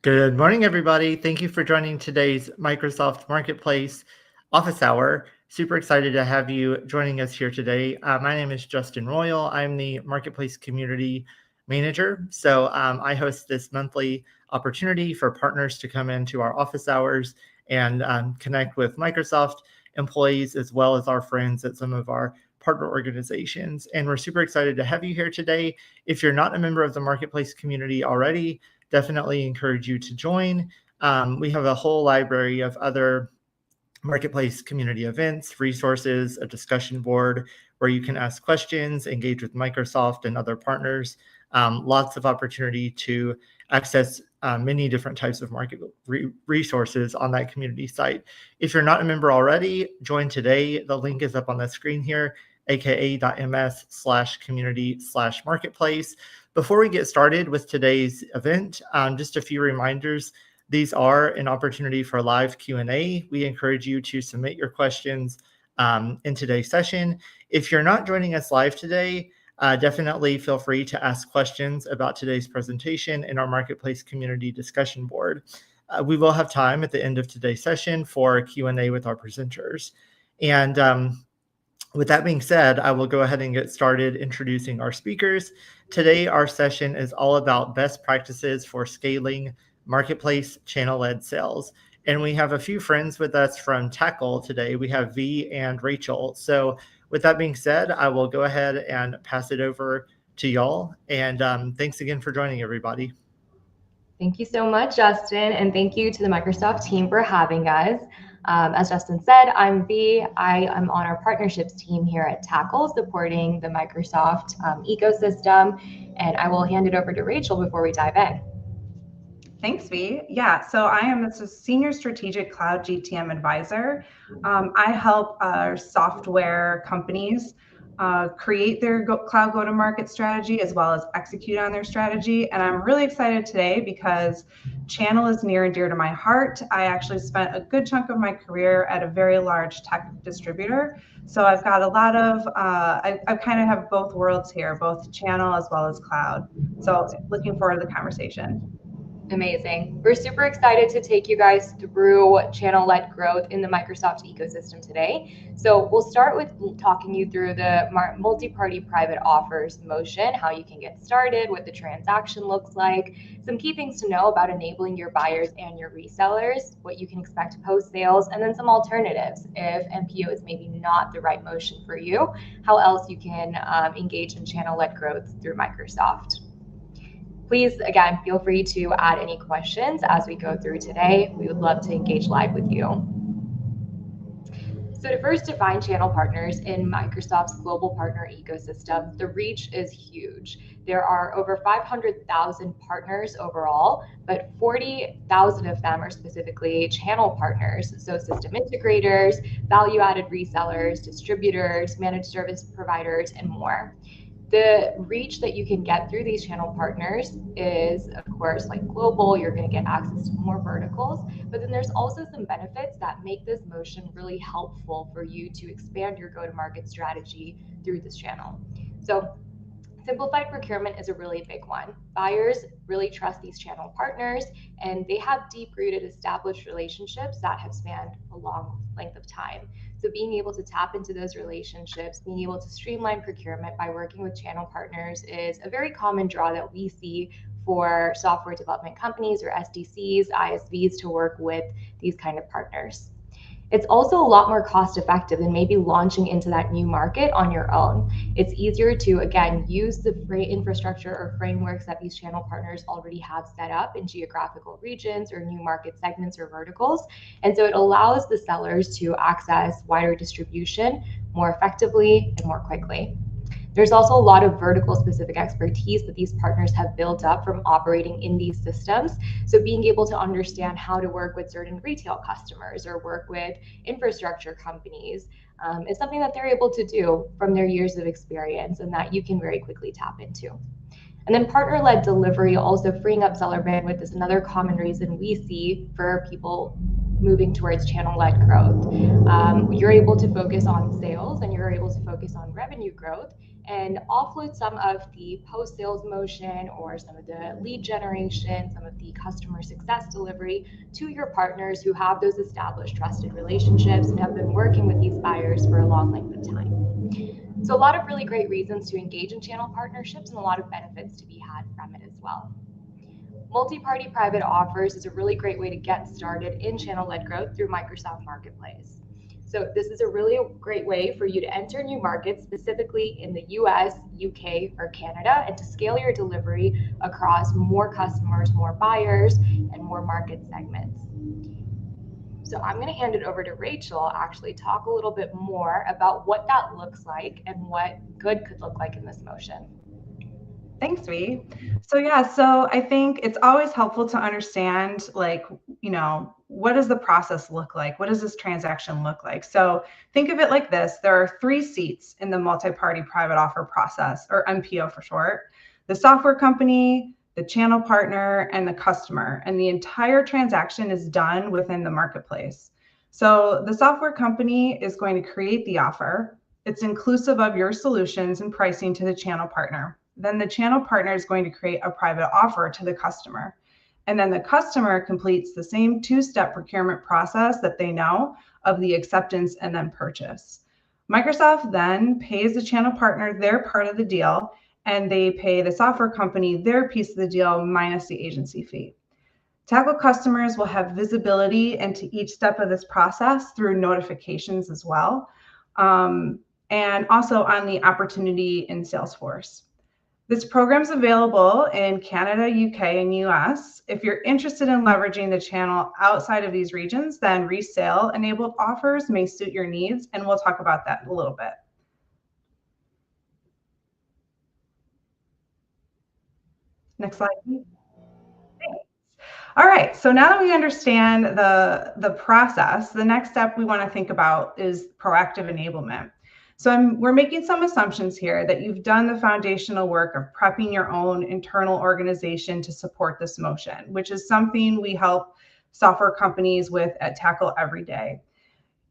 Good morning, everybody. Thank you for joining today's Microsoft Marketplace Office Hour. Super excited to have you joining us here today. My name is Justin Royal. I'm the Marketplace Community Manager. So I host this monthly opportunity for partners to come into our office hours and connect with Microsoft employees as well as our friends at some of our partner organizations. And we're super excited to have you here today. If you're not a member of the Marketplace community already, definitely encourage you to join. We have a whole library of other Marketplace community events, resources, a discussion board where you can ask questions, engage with Microsoft and other partners. Lots of opportunity to access many different types of market resources on that community site. If you're not a member already, join today. The link is up on the screen here, aka.ms/community/marketplace. Before we get started with today's event, just a few reminders. These are an opportunity for live Q&A. We encourage you to submit your questions in today's session. If you're not joining us live today, definitely feel free to ask questions about today's presentation in our Marketplace community discussion board. We will have time at the end of today's session for a Q&A with our presenters. And with that being said, I will go ahead and get started introducing our speakers. Today, our session is all about best practices for scaling Marketplace channel-led sales. And we have a few friends with us from Tackle today. We have V and Rachel. So with that being said, I will go ahead and pass it over to y'all. And thanks again for joining, everybody. Thank you so much, Justin, and thank you to the Microsoft team for having us. As Justin said, I'm V. I am on our partnerships team here at Tackle, supporting the Microsoft ecosystem, and I will hand it over to Rachel before we dive in. Thanks, V. Yeah, so I am a Senior Strategic Cloud GTM Advisor. I help our software companies create their cloud go-to-market strategy as well as execute on their strategy. And I'm really excited today because channel is near and dear to my heart. I actually spent a good chunk of my career at a very large tech distributor. So I've got a lot of, I kind of have both worlds here, both channel as well as cloud. So looking forward to the conversation. Amazing. We're super excited to take you guys through channel-led growth in the Microsoft ecosystem today. So we'll start with talking you through the multi-party private offers motion, how you can get started, what the transaction looks like, some key things to know about enabling your buyers and your resellers, what you can expect post-sales, and then some alternatives if MPO is maybe not the right motion for you, how else you can engage in channel-led growth through Microsoft. Please, again, feel free to add any questions as we go through today. We would love to engage live with you. So to first define channel partners in Microsoft's global partner ecosystem, the reach is huge. There are over 500,000 partners overall, but 40,000 of them are specifically channel partners. So system integrators, value-added resellers, distributors, managed service providers, and more. The reach that you can get through these channel partners is, of course, like global. You're going to get access to more verticals, but then there's also some benefits that make this motion really helpful for you to expand your go-to-market strategy through this channel. So simplified procurement is a really big one. Buyers really trust these channel partners, and they have deep-rooted established relationships that have spanned a long length of time. So being able to tap into those relationships, being able to streamline procurement by working with channel partners is a very common draw that we see for software development companies or SDCs, ISVs to work with these kind of partners. It's also a lot more cost effective than maybe launching into that new market on your own. It's easier to, again, use the infrastructure or frameworks that these channel partners already have set up in geographical regions or new market segments or verticals. And so it allows the sellers to access wider distribution more effectively and more quickly. There's also a lot of vertical specific expertise that these partners have built up from operating in these systems. So being able to understand how to work with certain retail customers or work with infrastructure companies is something that they're able to do from their years of experience and that you can very quickly tap into. And then partner-led delivery, also freeing up seller bandwidth, is another common reason we see for people moving towards channel-led growth. You're able to focus on sales and you're able to focus on revenue growth and offload some of the post-sales motion or some of the lead generation, some of the customer success delivery to your partners who have those established trusted relationships and have been working with these buyers for a long length of time. So a lot of really great reasons to engage in channel partnerships and a lot of benefits to be had from it as well. Multi-party private offers is a really great way to get started in channel-led growth through Microsoft Marketplace. So this is a really great way for you to enter new markets, specifically in the US, UK, or Canada, and to scale your delivery across more customers, more buyers, and more market segments. So I'm going to hand it over to Rachel, actually talk a little bit more about what that looks like and what good could look like in this motion. Thanks, Vee. So I think it's always helpful to understand, like, what does the process look like? What does this transaction look like? So think of it like this. There are 3 seats in the multi-party private offer process, or MPO for short: the software company, the channel partner, and the customer. And the entire transaction is done within the marketplace. So the software company is going to create the offer. It's inclusive of your solutions and pricing to the channel partner. Then the channel partner is going to create a private offer to the customer. And then the customer completes the same 2-step procurement process that they know of the acceptance and then purchase. Microsoft then pays the channel partner their part of the deal, and they pay the software company their piece of the deal minus the agency fee. Tackle customers will have visibility into each step of this process through notifications as well, and also on the opportunity in Salesforce. This program is available in Canada, UK, and US. If you're interested in leveraging the channel outside of these regions, then resale-enabled offers may suit your needs, and we'll talk about that in a little bit. Next slide, please. Thanks. All right, so now that we understand the process, the next step we want to think about is proactive enablement. So we're making some assumptions here that you've done the foundational work of prepping your own internal organization to support this motion, which is something we help software companies with at Tackle every day.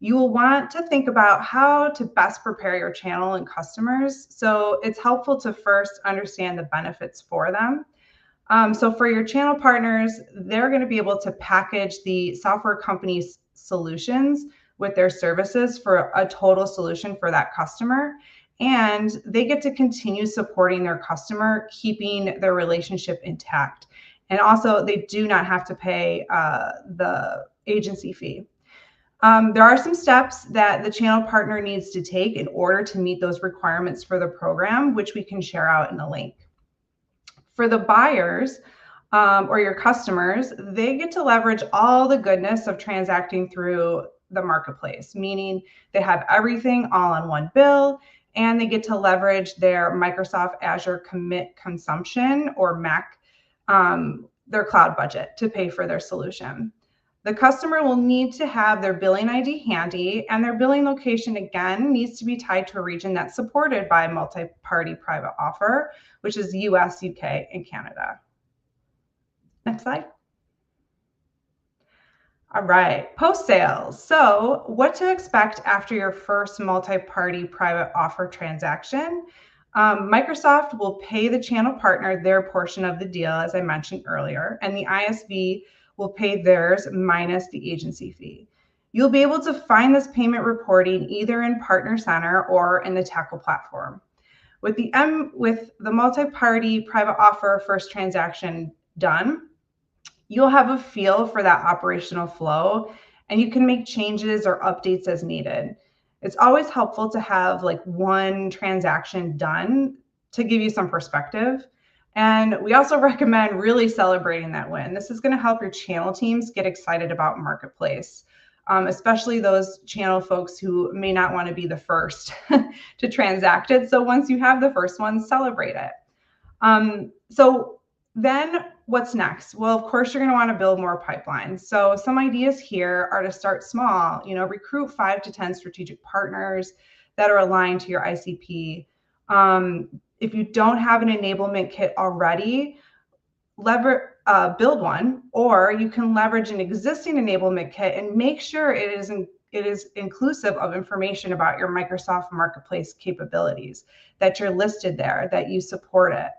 You will want to think about how to best prepare your channel and customers. So it's helpful to first understand the benefits for them. So for your channel partners, they're going to be able to package the software company's solutions with their services for a total solution for that customer. And they get to continue supporting their customer, keeping their relationship intact. And also, they do not have to pay the agency fee. There are some steps that the channel partner needs to take in order to meet those requirements for the program, which we can share out in a link. For the buyers or your customers, they get to leverage all the goodness of transacting through the marketplace, meaning they have everything all on one bill, and they get to leverage their Microsoft Azure Commit Consumption, or MAC, their cloud budget to pay for their solution. The customer will need to have their billing ID handy, and their billing location, again, needs to be tied to a region that's supported by a multi-party private offer, which is US, UK, and Canada. Next slide. All right, post-sales. So what to expect after your first multi-party private offer transaction. Microsoft will pay the channel partner their portion of the deal, as I mentioned earlier, and the ISV will pay theirs minus the agency fee. You'll be able to find this payment reporting either in Partner Center or in the Tackle platform. With the multi-party private offer first transaction done, you'll have a feel for that operational flow, and you can make changes or updates as needed. It's always helpful to have like one transaction done to give you some perspective. And we also recommend really celebrating that win. This is going to help your channel teams get excited about Marketplace, especially those channel folks who may not want to be the first to transact it. So once you have the first one, celebrate it. So then what's next? Well, of course, you're going to want to build more pipelines. So some ideas here are to start small, recruit 5 to 10 strategic partners that are aligned to your ICP. If you don't have an enablement kit already, build one, or you can leverage an existing enablement kit and make sure it is it is inclusive of information about your Microsoft Marketplace capabilities, that you're listed there, that you support it,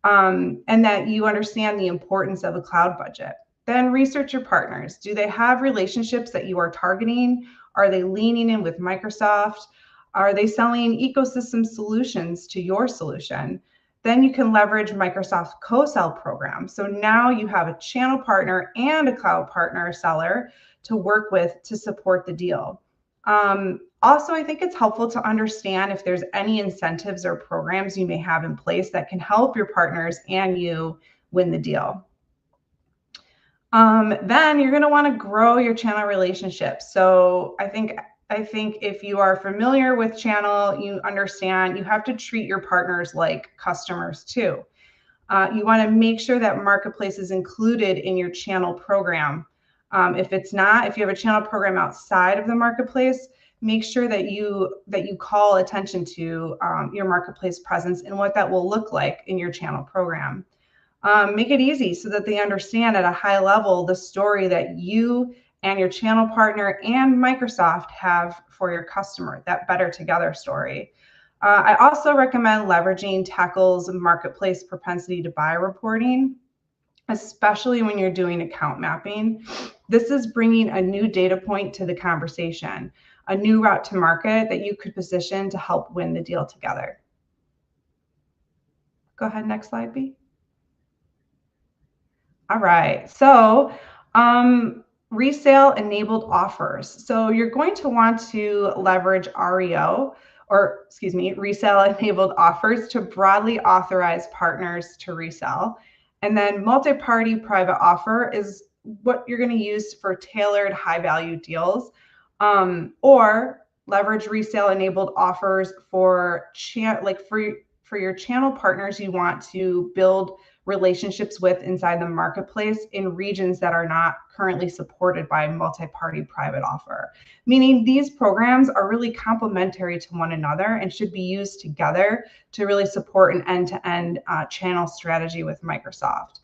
and that you understand the importance of a cloud budget. Then research your partners. Do they have relationships that you are targeting? Are they leaning in with Microsoft? Are they selling ecosystem solutions to your solution? Then you can leverage Microsoft co-sell program. So now you have a channel partner and a cloud partner seller to work with to support the deal. Also, I think it's helpful to understand if there's any incentives or programs you may have in place that can help your partners and you win the deal. Then you're going to want to grow your channel relationships. So I think if you are familiar with channel, you understand you have to treat your partners like customers too. You want to make sure that Marketplace is included in your channel program. If it's not, if you have a channel program outside of the Marketplace, make sure that you call attention to your Marketplace presence and what that will look like in your channel program. Make it easy so that they understand at a high level the story that you and your channel partner and Microsoft have for your customer, that better together story. I also recommend leveraging Tackle's Marketplace propensity to buy reporting, especially when you're doing account mapping. This is bringing a new data point to the conversation, a new route to market that you could position to help win the deal together. Go ahead, next slide, B. All right, so resale-enabled offers. So you're going to want to leverage resale-enabled offers to broadly authorize partners to resell. And then multi-party private offer is what you're going to use for tailored high-value deals, or leverage resale-enabled offers for your channel partners you want to build relationships with inside the Marketplace in regions that are not currently supported by multi-party private offer. Meaning these programs are really complementary to one another and should be used together to really support an end-to-end channel strategy with Microsoft.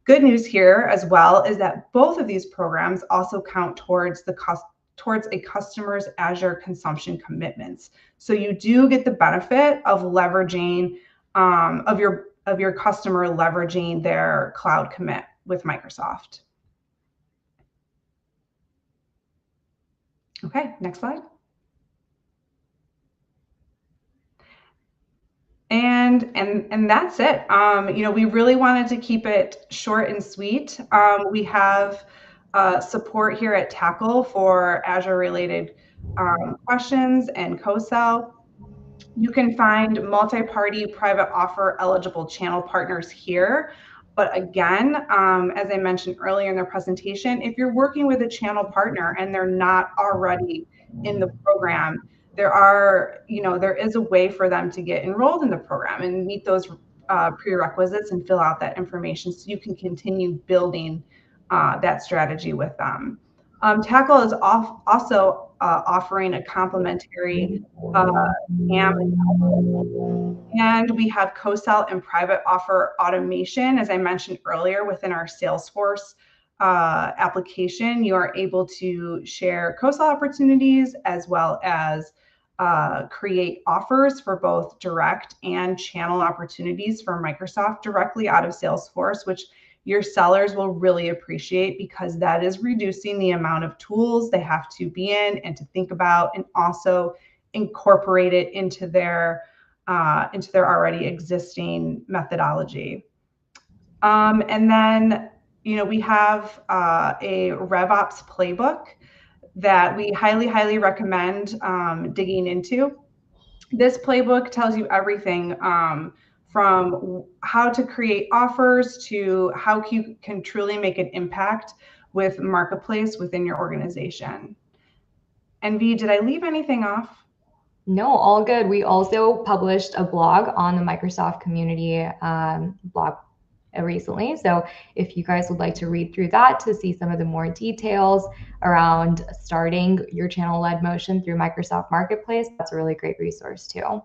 Good news here as well is that both of these programs also count towards a customer's Azure consumption commitments. So you do get the benefit of leveraging of your customer leveraging their cloud commit with Microsoft. Okay, next slide. And that's it. We really wanted to keep it short and sweet. We have support here at Tackle for Azure related questions and co-sell. You can find multi-party private offer eligible channel partners here. But again, as I mentioned earlier in the presentation, if you're working with a channel partner and they're not already in the program, there is a way for them to get enrolled in the program and meet those prerequisites and fill out that information so you can continue building that strategy with them. Tackle is also offering a complimentary TAM, and we have co-sell and private offer automation. As I mentioned earlier, within our Salesforce application, you are able to share co-sell opportunities as well as create offers for both direct and channel opportunities for Microsoft directly out of Salesforce, which your sellers will really appreciate because that is reducing the amount of tools they have to be in and to think about, and also incorporate it into their already existing methodology. And then, we have a RevOps playbook that we highly recommend digging into. This playbook tells you everything from how to create offers to how you can truly make an impact with Marketplace within your organization. And V, did I leave anything off? No, all good. We also published a blog on the Microsoft community blog recently. So if you guys would like to read through that to see some of the more details around starting your channel-led motion through Microsoft Marketplace, that's a really great resource too.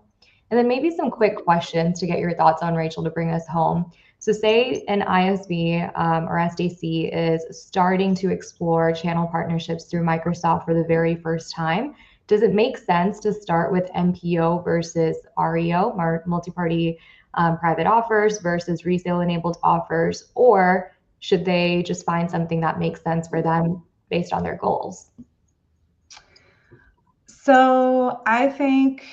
And then maybe some quick questions to get your thoughts on, Rachel, to bring us home. So say an ISV or SDC is starting to explore channel partnerships through Microsoft for the very first time. Does it make sense to start with MPO versus REO, multi-party private offers versus resale-enabled offers, or should they just find something that makes sense for them based on their goals? So I think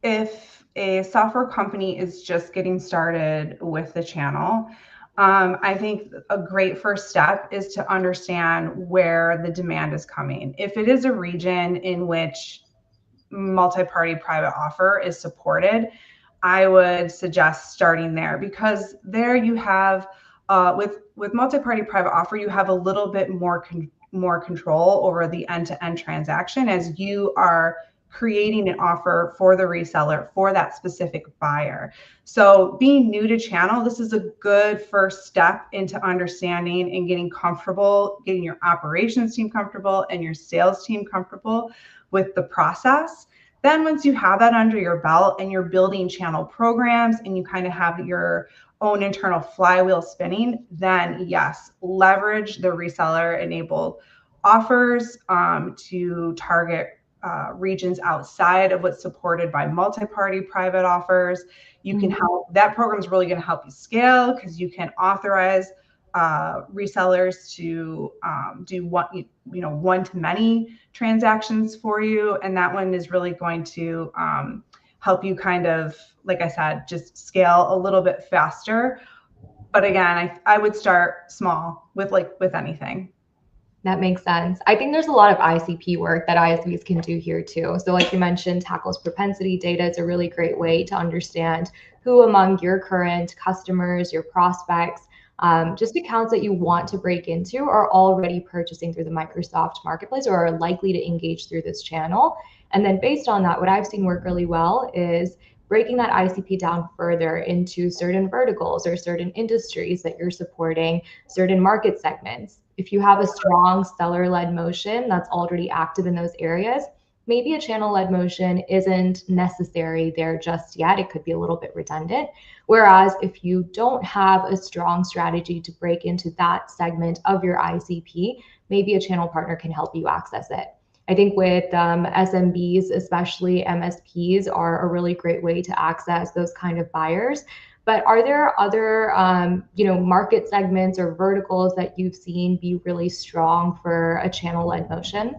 if a software company is just getting started with the channel, I think a great first step is to understand where the demand is coming. If it is a region in which multi-party private offer is supported, I would suggest starting there, because there you have, with multi-party private offer, you have a little bit more control over the end-to-end transaction, as you are creating an offer for the reseller for that specific buyer. So being new to channel, this is a good first step into understanding and getting comfortable, getting your operations team comfortable and your sales team comfortable with the process. Then once you have that under your belt and you're building channel programs and you kind of have your own internal flywheel spinning, then yes, leverage the reseller enabled offers to target regions outside of what's supported by multi-party private offers. You can help, that program is really going to help you scale, because you can authorize resellers to do one-to-many transactions for you, and that one is really going to help you kind of, like I said, just scale a little bit faster. But again, I would start small with anything. That makes sense. I think there's a lot of ICP work that ISVs can do here too. So like you mentioned, Tackle's propensity data is a really great way to understand who among your current customers, your prospects, just accounts that you want to break into are already purchasing through the Microsoft Marketplace or are likely to engage through this channel. And then based on that, what I've seen work really well is breaking that ICP down further into certain verticals or certain industries that you're supporting, certain market segments. If you have a strong seller-led motion that's already active in those areas, maybe a channel-led motion isn't necessary there just yet. It could be a little bit redundant. Whereas if you don't have a strong strategy to break into that segment of your ICP, maybe a channel partner can help you access it. I think with SMBs, especially MSPs, are a really great way to access those kind of buyers. But are there other, market segments or verticals that you've seen be really strong for a channel-led motion?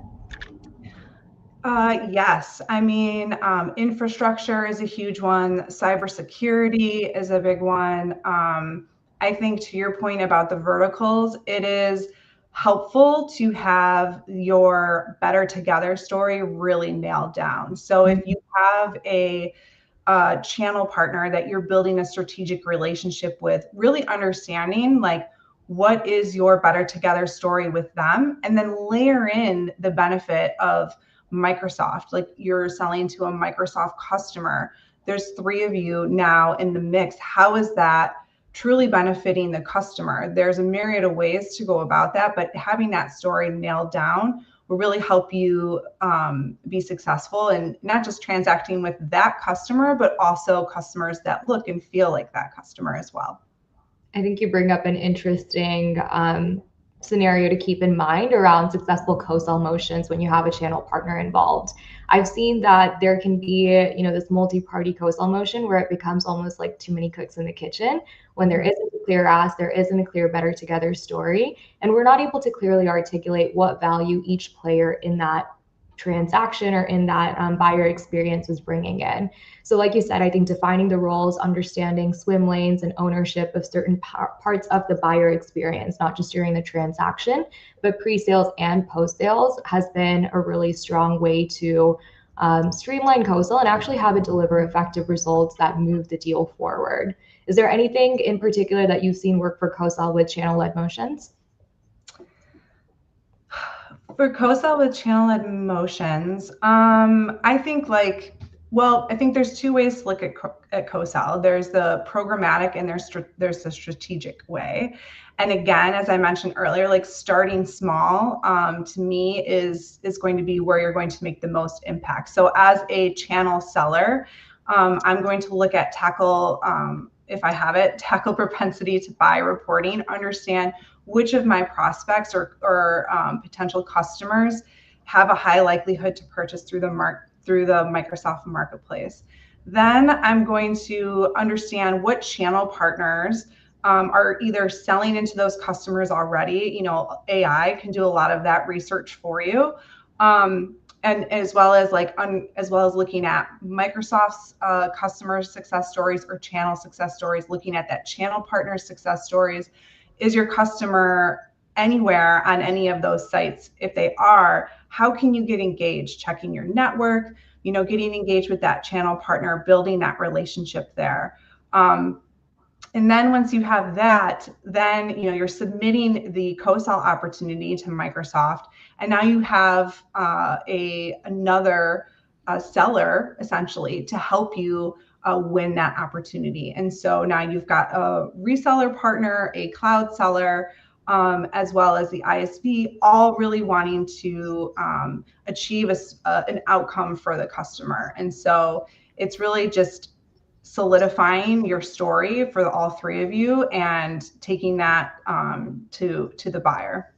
Yes. I mean, infrastructure is a huge one. Cybersecurity is a big one. I think to your point about the verticals, it is helpful to have your better together story really nailed down. So if you have a channel partner that you're building a strategic relationship with, really understanding like what is your better together story with them, and then layer in the benefit of Microsoft. Like you're selling to a Microsoft customer, there's 3 of you now in the mix. How is that truly benefiting the customer? There's a myriad of ways to go about that, but having that story nailed down will really help you be successful, and not just transacting with that customer, but also customers that look and feel like that customer as well. I think you bring up an interesting scenario to keep in mind around successful co-sell motions when you have a channel partner involved. I've seen that there can be, this multi-party co-sell motion where it becomes almost like too many cooks in the kitchen when there isn't a clear ask, there isn't a clear better together story, and we're not able to clearly articulate what value each player in that transaction or in that buyer experience was bringing in. So like you said, I think defining the roles, understanding swim lanes and ownership of certain parts of the buyer experience, not just during the transaction, but pre-sales and post-sales, has been a really strong way to streamline co-sell and actually have it deliver effective results that move the deal forward. Is there anything in particular that you've seen work for co-sell with channel-led motions? For co-sell with channel-led motions, I think I think there's 2 ways to look at co-sell. There's the programmatic and there's the strategic way. And again, as I mentioned earlier, like starting small to me is going to be where you're going to make the most impact. So as a channel seller, I'm going to look at if I have it, tackle propensity to buy reporting, understand which of my prospects or potential customers have a high likelihood to purchase through the Microsoft Marketplace. Then I'm going to understand what channel partners are either selling into those customers already. AI can do a lot of that research for you. And as well as looking at Microsoft's customer success stories or channel success stories, looking at that channel partner success stories. Is your customer anywhere on any of those sites? If they are, how can you get engaged? Checking your network, getting engaged with that channel partner, building that relationship there. And then once you have that, then you're submitting the co-sell opportunity to Microsoft, and now you have another seller essentially to help you win that opportunity. And so now you've got a reseller partner, a cloud seller, as well as the ISV, all really wanting to achieve an outcome for the customer. And so it's really just solidifying your story for all three of you and taking that to the buyer.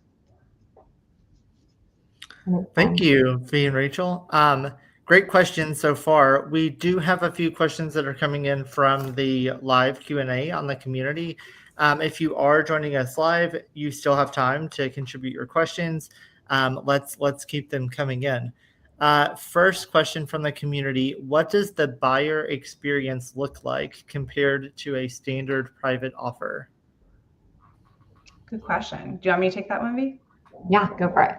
Thank you, Fee and Rachel. Great questions so far. We do have a few questions that are coming in from the live Q&A on the community. If you are joining us live, you still have time to contribute your questions. Let's keep them coming in. First question from the community: what does the buyer experience look like compared to a standard private offer? Good question. Do you want me to take that one, V? Yeah, go for it.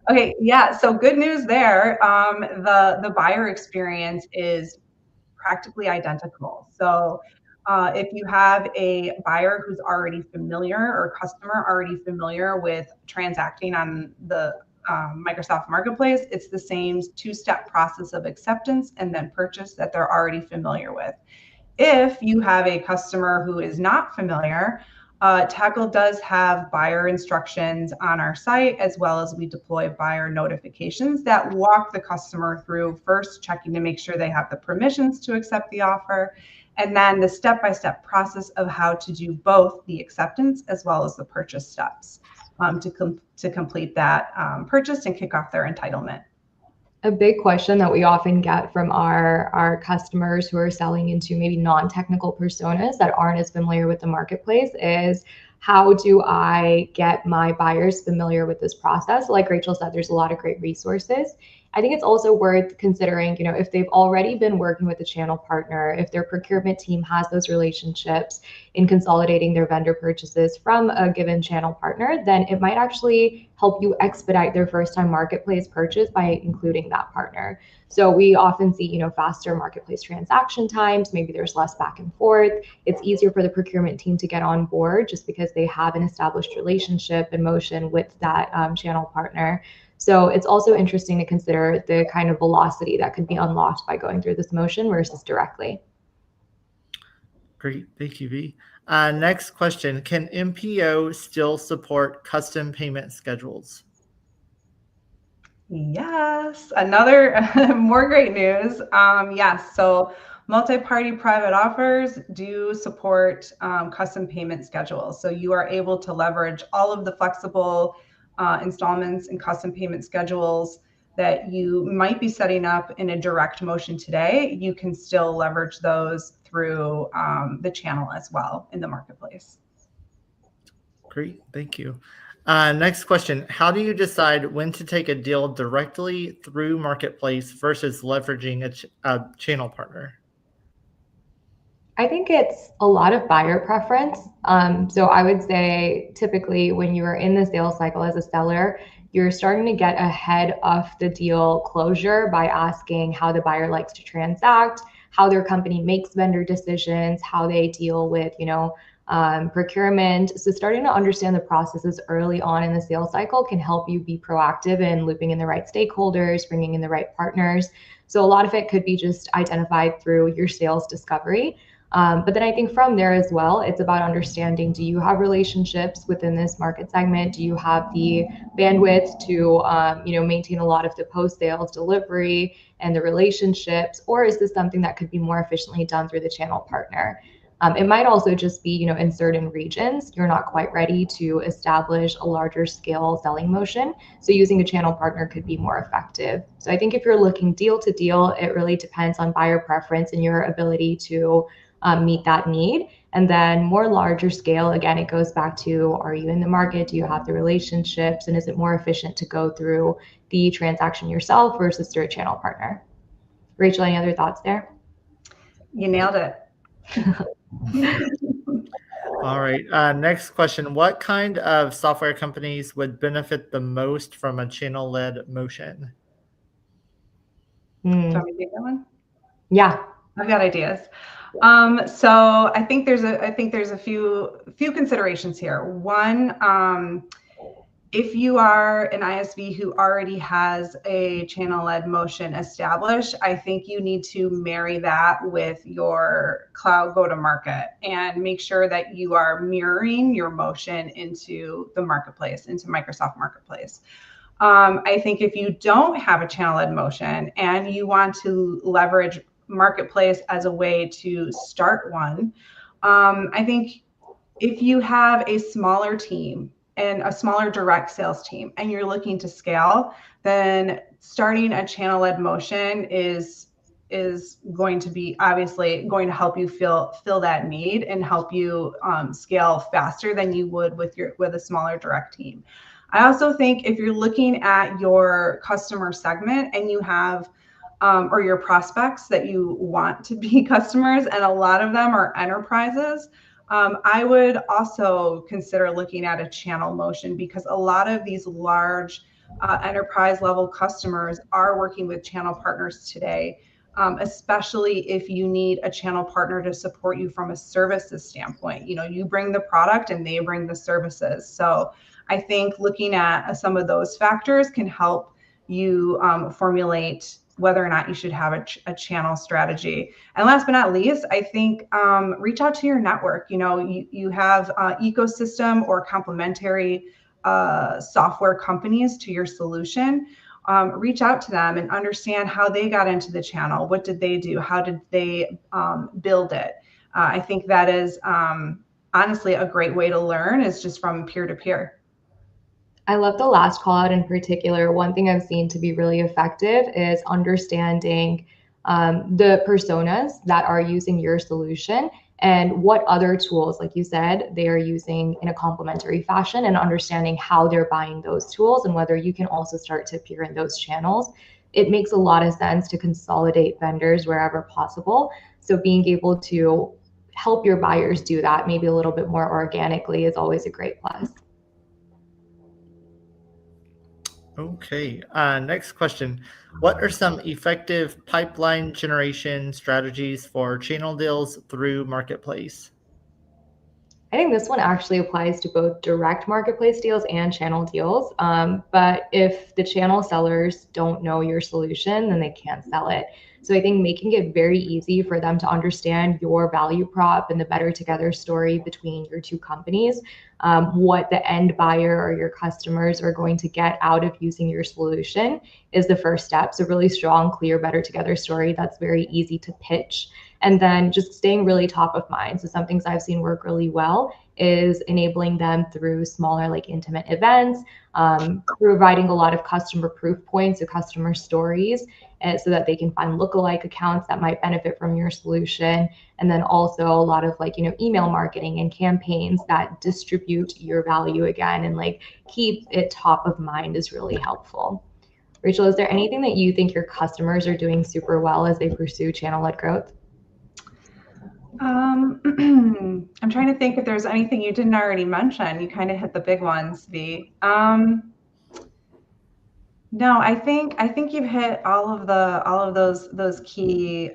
Okay. Yeah. So good news there. The buyer experience is practically identical. So if you have a buyer who's already familiar or customer already familiar with transacting on the Microsoft Marketplace, it's the same two-step process of acceptance and then purchase that they're already familiar with. If you have a customer who is not familiar, Tackle does have buyer instructions on our site, as well as we deploy buyer notifications that walk the customer through first checking to make sure they have the permissions to accept the offer, and then the step-by-step process of how to do both the acceptance as well as the purchase steps to complete that purchase and kick off their entitlement. A big question that we often get from our customers who are selling into maybe non-technical personas that aren't as familiar with the marketplace is, how do I get my buyers familiar with this process? Like Rachel said, there's a lot of great resources. I think it's also worth considering, if they've already been working with a channel partner, if their procurement team has those relationships in consolidating their vendor purchases from a given channel partner, then it might actually help you expedite their first time marketplace purchase by including that partner. So we often see, faster marketplace transaction times. Maybe there's less back and forth. It's easier for the procurement team to get on board just because they have an established relationship in motion with that channel partner. So it's also interesting to consider the kind of velocity that could be unlocked by going through this motion versus directly. Great, thank you, V. Next question: can MPO still support custom payment schedules? Yes, another more great news. Yes, so multi-party private offers do support custom payment schedules. So you are able to leverage all of the flexible installments and custom payment schedules that you might be setting up in a direct motion today. You can still leverage those through the channel as well in the marketplace. Great, thank you. Next question: how do you decide when to take a deal directly through Marketplace versus leveraging a channel partner? I think it's a lot of buyer preference. So I would say typically when you are in the sales cycle as a seller, you're starting to get ahead of the deal closure by asking how the buyer likes to transact, how their company makes vendor decisions, how they deal with, procurement. So starting to understand the processes early on in the sales cycle can help you be proactive in looping in the right stakeholders, bringing in the right partners. So a lot of it could be just identified through your sales discovery. But then I think from there as well, it's about understanding, do you have relationships within this market segment? Do you have the bandwidth to maintain a lot of the post-sales delivery and the relationships? Or is this something that could be more efficiently done through the channel partner? It might also just be, in certain regions, you're not quite ready to establish a larger scale selling motion. So using a channel partner could be more effective. So I think if you're looking deal to deal, it really depends on buyer preference and your ability to meet that need. And then more larger scale, again, it goes back to, are you in the market? Do you have the relationships? And is it more efficient to go through the transaction yourself versus through a channel partner? Rachel, any other thoughts there? You nailed it. All right. Next question. What kind of software companies would benefit the most from a channel-led motion? Do you want me to take that one? Yeah. I've got ideas. So I think there's a few considerations here. One, if you are an ISV who already has a channel-led motion established, I think you need to marry that with your cloud go-to-market and make sure that you are mirroring your motion into the marketplace, into Microsoft Marketplace. I think if you don't have a channel-led motion and you want to leverage Marketplace as a way to start one, I think if you have a smaller team and a smaller direct sales team and you're looking to scale, then starting a channel-led motion is going to be obviously going to help you fill that need and help you scale faster than you would with a smaller direct team. I also think if you're looking at your customer segment and you have or your prospects that you want to be customers, and a lot of them are enterprises, I would also consider looking at a channel motion, because a lot of these large enterprise level customers are working with channel partners today, especially if you need a channel partner to support you from a services standpoint. You bring the product and they bring the services. So I think looking at some of those factors can help you formulate whether or not you should have a channel strategy. And last but not least, I think reach out to your network. You have ecosystem or complementary software companies to your solution. Reach out to them and understand how they got into the channel. What did they do? How did they build it? I think that is honestly a great way to learn, is just from peer to peer. I love the last call out in particular. One thing I've seen to be really effective is understanding the personas that are using your solution and what other tools, like you said, they are using in a complementary fashion, and understanding how they're buying those tools and whether you can also start to appear in those channels. It makes a lot of sense to consolidate vendors wherever possible. So being able to help your buyers do that maybe a little bit more organically is always a great plus. Okay. Next question. What are some effective pipeline generation strategies for channel deals through Marketplace? I think this one actually applies to both direct marketplace deals and channel deals. But if the channel sellers don't know your solution, then they can't sell it. So I think making it very easy for them to understand your value prop and the better together story between your two companies, what the end buyer or your customers are going to get out of using your solution, is the first step. So really strong, clear, better together story that's very easy to pitch. And then just staying really top of mind. So some things I've seen work really well is enabling them through smaller, like intimate events, providing a lot of customer proof points, so customer stories, so that they can find lookalike accounts that might benefit from your solution. And then also a lot of email marketing and campaigns that distribute your value again, and keep it top of mind is really helpful. Rachel, is there anything that you think your customers are doing super well as they pursue channel-led growth? I'm trying to think if there's anything you didn't already mention. You kind of hit the big ones, V. No, I think you've hit all of those key.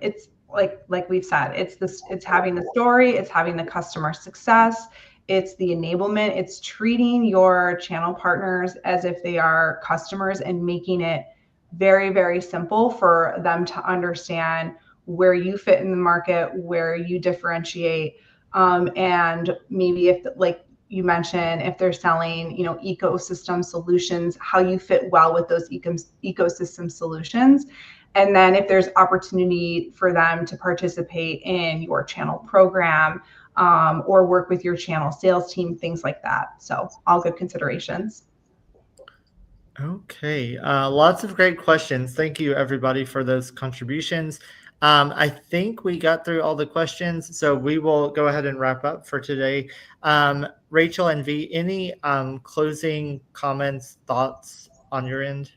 It's like we've said, it's having the story, it's having the customer success, it's the enablement, it's treating your channel partners as if they are customers and making it very, very simple for them to understand where you fit in the market, where you differentiate, and maybe if, like you mentioned, if they're selling, ecosystem solutions, how you fit well with those ecosystem solutions. And then if there's opportunity for them to participate in your channel program, or work with your channel sales team, things like that. So all good considerations. Okay, lots of great questions. Thank you, everybody, for those contributions. I think we got through all the questions, so we will go ahead and wrap up for today. Rachel and V, any closing comments, thoughts on your end?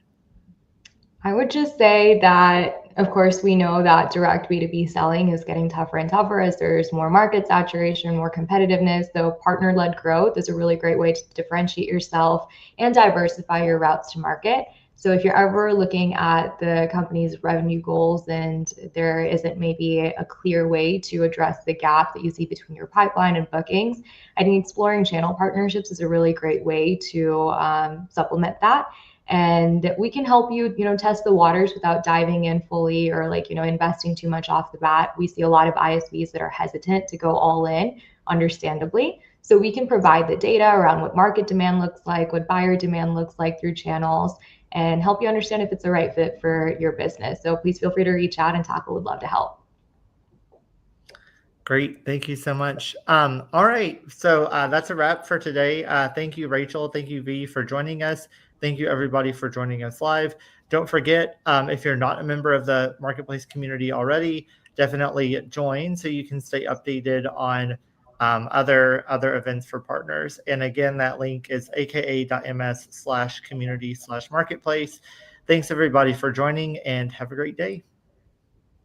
I would just say that, of course, we know that direct B2B selling is getting tougher and tougher as there's more market saturation, more competitiveness. So partner-led growth is a really great way to differentiate yourself and diversify your routes to market. So if you're ever looking at the company's revenue goals and there isn't maybe a clear way to address the gap that you see between your pipeline and bookings, I think exploring channel partnerships is a really great way to supplement that. And we can help you, test the waters without diving in fully or investing too much off the bat. We see a lot of ISVs that are hesitant to go all in, understandably. So we can provide the data around what market demand looks like, what buyer demand looks like through channels, and help you understand if it's the right fit for your business. So please feel free to reach out, and Taco would love to help. Great. Thank you so much. All right. So that's a wrap for today. Thank you, Rachel. Thank you, V, for joining us. Thank you, everybody, for joining us live. Don't forget, if you're not a member of the Marketplace community already, definitely join so you can stay updated on other events for partners. And again, that link is aka.ms/community/marketplace. Thanks, everybody, for joining, and have a great day.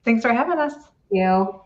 Thanks for having us. Thank you.